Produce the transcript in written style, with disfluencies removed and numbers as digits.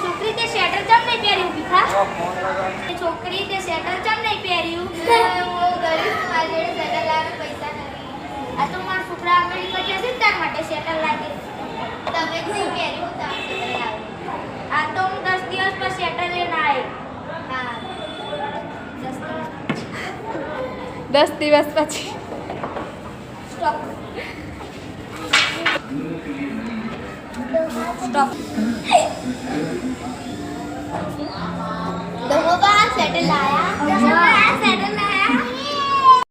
છોકરી તે સ્વેટર ચમ નહીં પહેર્યું ભીખા? છોકરી તે સ્વેટર ચમ નહીં પહેર્યું? હું ગરીબ છું, મારી જોડે સ્વેટર લાવવાના પૈસા નથી. આ તો મારા છોકરા આગળ કચ્યા છે તાર માટે સ્વેટર લાગે. તમે જ નહીં પહેર્યું તો આ સ્વેટર લાવે. આ તો હું 10 દિવસ પર સ્વેટર લઈને આવી. હા 10 દિવસ પછી. સ્ટોપ. સ્ટોપ. तो वो बाहर सेटल आया, सेटल आया।